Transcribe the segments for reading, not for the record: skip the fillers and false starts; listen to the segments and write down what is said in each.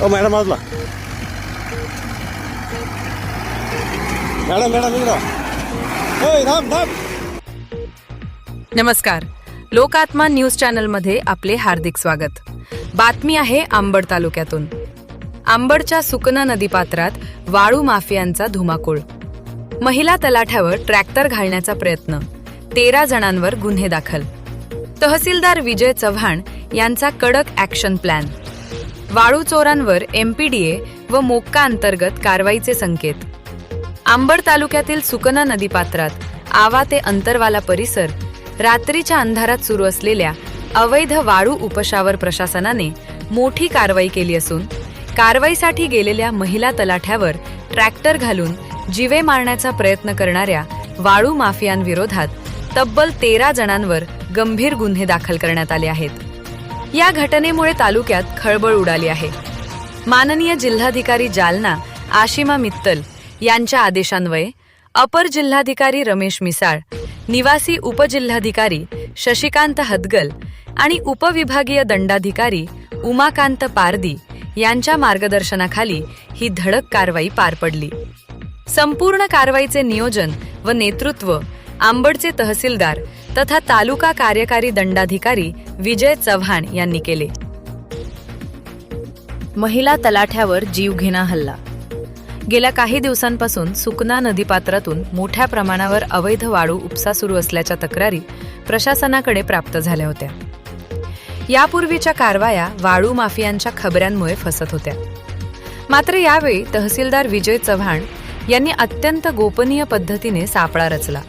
ओ madam बाजूला. Madam madam इकडं. ओय थांब थांब. नमस्कार. लोकात्मा न्यूज चॅनलमध्ये आपले हार्दिक स्वागत. बातमी आहे अंबड तालुक्यातून. अंबडच्या सुकना नदीपात्रात वाळू माफियांचा धुमाकूळ. महिला तलाठ्यावर ट्रॅक्टर घालण्याचा प्रयत्न. 13 जणांवर गुन्हे दाखल. तहसीलदार विजय चव्हाण यांचा कडक ॲक्शन प्लॅन. वाळू चोरांवर MPDA व मोक्का अंतर्गत कारवाईचे संकेत. अंबड तालुक्यातील सुकना नदीपात्रात आवा ते अंतरवाला परिसर रात्रीच्या अंधारात सुरू असलेल्या अवैध वाळू उपशावर प्रशासनाने मोठी कारवाई केली असून कारवाईसाठी गेलेल्या महिला तलाठ्यावर ट्रॅक्टर घालून जीवे मारण्याचा प्रयत्न करणाऱ्या वाळू माफियांविरोधात तब्बल 13 जणांवर गंभीर गुन्हे दाखल करण्यात आले आहेत. या घटनेमुळे तालुक्यात खळबळ उडाली आहे. माननीय जिल्हाधिकारी जालना आशिमा मित्तल यांच्या आदेशान्वये अपर जिल्हाधिकारी रमेश मिसाळ, निवासी उपजिल्हाधिकारी शशिकांत हदगल आणि उपविभागीय दंडाधिकारी उमाकांत पारदी यांच्या मार्गदर्शनाखाली ही धडक कारवाई पार पडली. संपूर्ण कारवाईचे नियोजन व नेतृत्व अंबडचे तहसीलदार तथा तालुका कार्यकारी दंडाधिकारी विजय चव्हाण यांनी केले. महिला तलाठ्यावर जीवघेणा हल्ला. गेल्या काही दिवसांपासून सुकना नदीपात्रातून मोठ्या प्रमाणावर अवैध वाळू उपसा सुरू असल्याच्या तक्रारी प्रशासनाकडे प्राप्त झाल्या होत्या. यापूर्वीच्या कारवाया वाळू माफियांच्या खबऱ्यांमुळे फसत होत्या. मात्र यावेळी तहसीलदार विजय चव्हाण यांनी अत्यंत गोपनीय पद्धतीने सापळा रचला.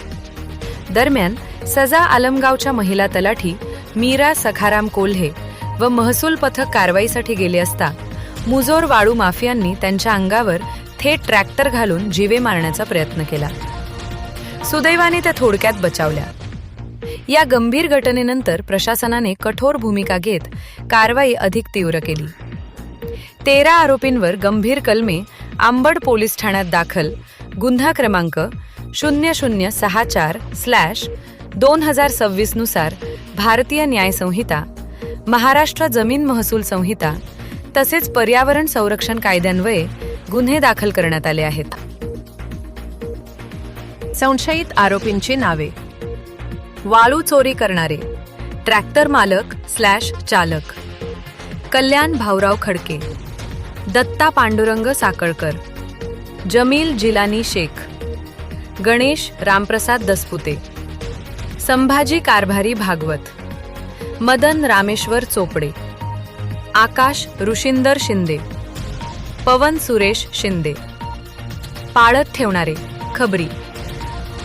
दरम्यान सजा आलमगावच्या महिला तलाठी मीरा सखाराम कोल्हे व महसूल पथक कारवाईसाठी गेले असता मुजोर वाळू माफियांनी त्यांच्या अंगावर थेट ट्रॅक्टर घालून जीवे मारण्याचा प्रयत्न केला. सुदैवाने त्या थोडक्यात बचावल्या. या गंभीर घटनेनंतर प्रशासनाने कठोर भूमिका घेत कारवाई अधिक तीव्र केली. 13 आरोपींवर गंभीर कलमे अंबड पोलीस ठाण्यात दाखल. गुन्हा क्रमांक 0064/2026 नुसार भारतीय न्याय संहिता, महाराष्ट्र जमीन महसूल संहिता तसेच पर्यावरण संरक्षण कायद्यान्वये गुन्हे दाखल करण्यात आले आहेत. संशयित आरोपींची नावे: वाळू चोरी करणारे ट्रॅक्टर मालक/चालक कल्याण भाऊराव खडके, दत्ता पांडुरंग साकळकर, जमील जिलानी शेख, गणेश रामप्रसाद दसपुते, संभाजी कारभारी भागवत, मदन रामेश्वर चोपडे, आकाश ऋषिंदर शिंदे, पवन सुरेश शिंदे. पाळत ठेवणारे खबरी: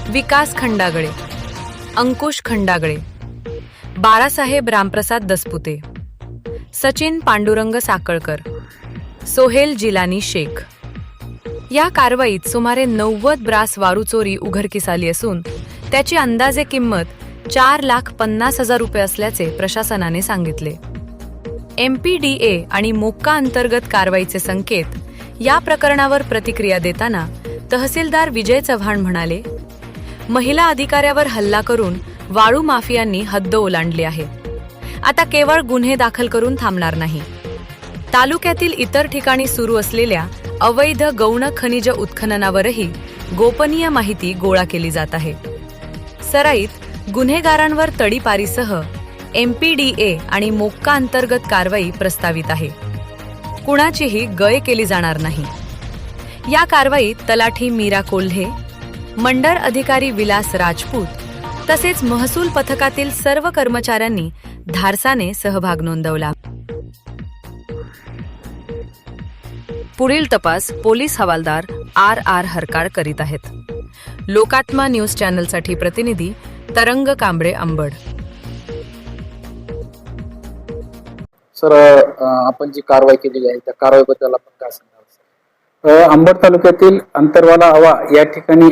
विकास खंडागळे, अंकुश खंडागळे, बाळासाहेब रामप्रसाद दसपुते, सचिन पांडुरंग साकळकर, सोहेल जिलानी शेख. या कारवाईत सुमारे 90 ब्रास वाळू चोरी उघडकीस आली असून त्याची अंदाजे किंमत 4,50,000 रुपये असल्याचे प्रशासनाने सांगितले. MPDA आणि मोक्का अंतर्गत कारवाईचे संकेत. या प्रकरणावर प्रतिक्रिया देताना तहसीलदार विजय चव्हाण म्हणाले, महिला अधिकाऱ्यावर हल्ला करून वाळू माफियांनी हद्द ओलांडली आहे. आता केवळ गुन्हे दाखल करून थांबणार नाही. तालुक्यातील इतर ठिकाणी सुरू असलेल्या अवैध गौण खनिज उत्खननावरही गोपनीय माहिती गोळा केली जात आहे. सराईत गुन्हेगारांवर तडीपारीसह MPDA आणि मोक्का अंतर्गत कारवाई प्रस्तावित आहे. कुणाचीही गय केली जाणार नाही. या कारवाईत तलाठी मीरा कोल्हे, मंडळ अधिकारी विलास राजपूत तसेच महसूल पथकातील सर्व कर्मचाऱ्यांनी धारसाने सहभाग नोंदवला. पुढील तपास पोलीस हवालदार RR हरकाळ करीत आहेत. लोकात्मा न्यूज चॅनलसाठी प्रतिनिधी तरंग कांबळे, अंबड. सर, आपण जी कारवाई केलेली आहे त्या कारवाईबद्दल आपण काय सांगाल? अंबड तालुक्यातील अंतरवाला आवा या ठिकाणी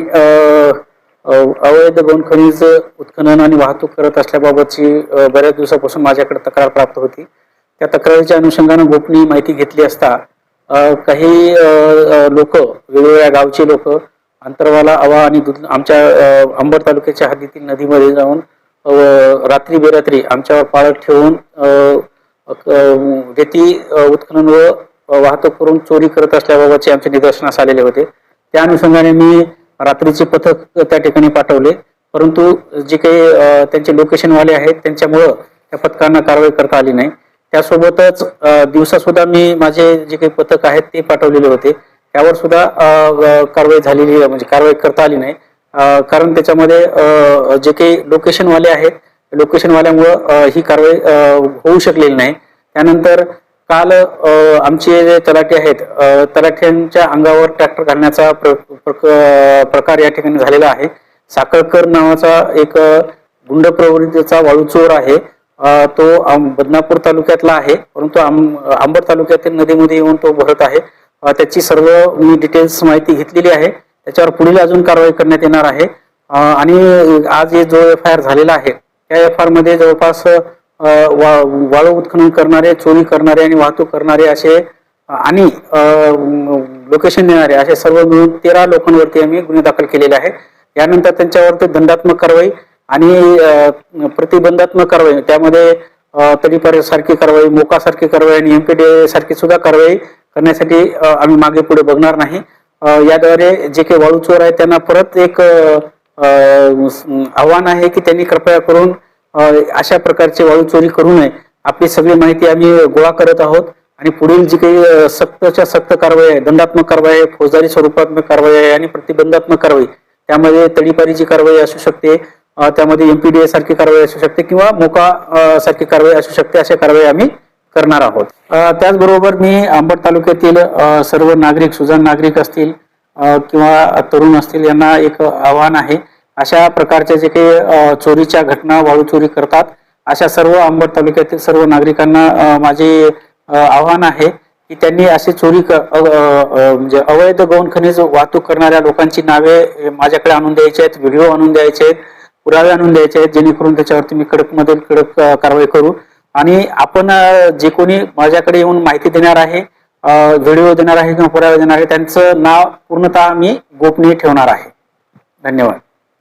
अवैध गौण खनिज उत्खनन आणि वाहतूक करत असल्याबाबतची बऱ्याच दिवसापासून माझ्याकडे तक्रार प्राप्त होती. त्या तक्रारीच्या अनुषंगाने गोपनीय माहिती घेतली असता काही लोक, वेगवेगळ्या गावचे लोक अंतरवाला आवा आणि आमच्या अंबड तालुक्याच्या हद्दीतील नदीमध्ये जाऊन रात्री बेरात्री आमच्यावर पाळत ठेवून रेती उत्खनन व वाहतूक करून चोरी करत असल्याबाबतचे आमच्या निदर्शनास आलेले होते. त्या अनुषंगाने मी रात्रीचे पथक त्या ठिकाणी पाठवले, परंतु जे काही त्यांचे लोकेशनवाले आहेत त्यांच्यामुळं त्या पथकांना कारवाई करता आली नाही. त्यासोबतच दिवसा सुद्धा मी माझे जे काही पथक आहेत ते पाठवलेले होते, त्यावर सुद्धा कारवाई झालेली म्हणजे कारवाई करता आली नाही. कारण त्याच्यामध्ये जे काही लोकेशनवाले आहेत लोकेशनवाल्यामुळं ही कारवाई होऊ शकलेली नाही. त्यानंतर काल आमचे जे तलाठी आहेत तलाठ्यांच्या अंगावर ट्रॅक्टर घालण्याचा प्रकार या ठिकाणी झालेला आहे. साखळकर नावाचा एक गुंड प्रवृत्तीचा वाळू चोर आहे, तो बदनापूर तालुक्यातला आहे, परंतु अंबड तालुक्यातील नदीमध्ये येऊन तो भरत आहे. त्याची सर्व मी डिटेल्स माहिती घेतलेली आहे. त्याच्यावर पुढील अजून कारवाई करण्यात येणार आहे. आणि आज जो FIR झालेला आहे त्या FIR मध्ये जवळपास वाळू उत्खनन करणारे, चोरी करणारे आणि वाहतूक करणारे असे आणि लोकेशन देणारे असे सर्व मिळून 13 लोकांवरती आम्ही गुन्हे दाखल केलेले आहेत. यानंतर त्यांच्यावरती दंडात्मक कारवाई आणि प्रतिबंधात्मक कारवाई, त्यामध्ये तडीपार सारखी कारवाई, मोका सारखी कारवाई आणि MPDA सारखी सुद्धा कारवाई करण्यासाठी आम्ही मागे पुढे बघणार नाही. याद्वारे जे काही वाळू चोर आहेत त्यांना परत एक आव्हान आहे की त्यांनी कृपया करून अशा प्रकारचे वाळू चोरी करू नये. आपली सगळी माहिती आम्ही गोळा करत आहोत आणि पुढील जी काही सख्तच्या सक्त कारवाई आहे, दंडात्मक कारवाई आहे, फौजदारी स्वरूपात्मक कारवाई आहे आणि प्रतिबंधात्मक कारवाई, त्यामध्ये तडीपारीची कारवाई असू शकते, त्यामध्ये MPDA सारखी कारवाई असू शकते किंवा मोका सारखी कारवाई असू शकते. अशा कारवाई आम्ही करणार आहोत. त्याचबरोबर मी अंबड तालुक्यातील सर्व नागरिक, सुजाण नागरिक असतील किंवा तरुण असतील यांना एक आव्हान आहे, अशा प्रकारच्या जे काही चोरीच्या घटना वाळू चोरी करतात अशा सर्व अंबड तालुक्यातील सर्व नागरिकांना माझे आव्हान आहे की त्यांनी अशी चोरी म्हणजे अवैध गौण खनिज वाहतूक करणाऱ्या लोकांची नावे माझ्याकडे आणून द्यायची आहेत, व्हिडिओ आणून द्यायचे आहेत, पुरावे आणून द्यायचे आहेत, जेणेकरून त्याच्यावरती मी कडक कारवाई करू. आणि आपण जे कोणी माझ्याकडे येऊन माहिती देणार आहे, व्हिडिओ देणार आहे किंवा पुरावे देणार आहे, त्यांचं नाव पूर्णतः मी गोपनीय ठेवणार आहे. धन्यवाद.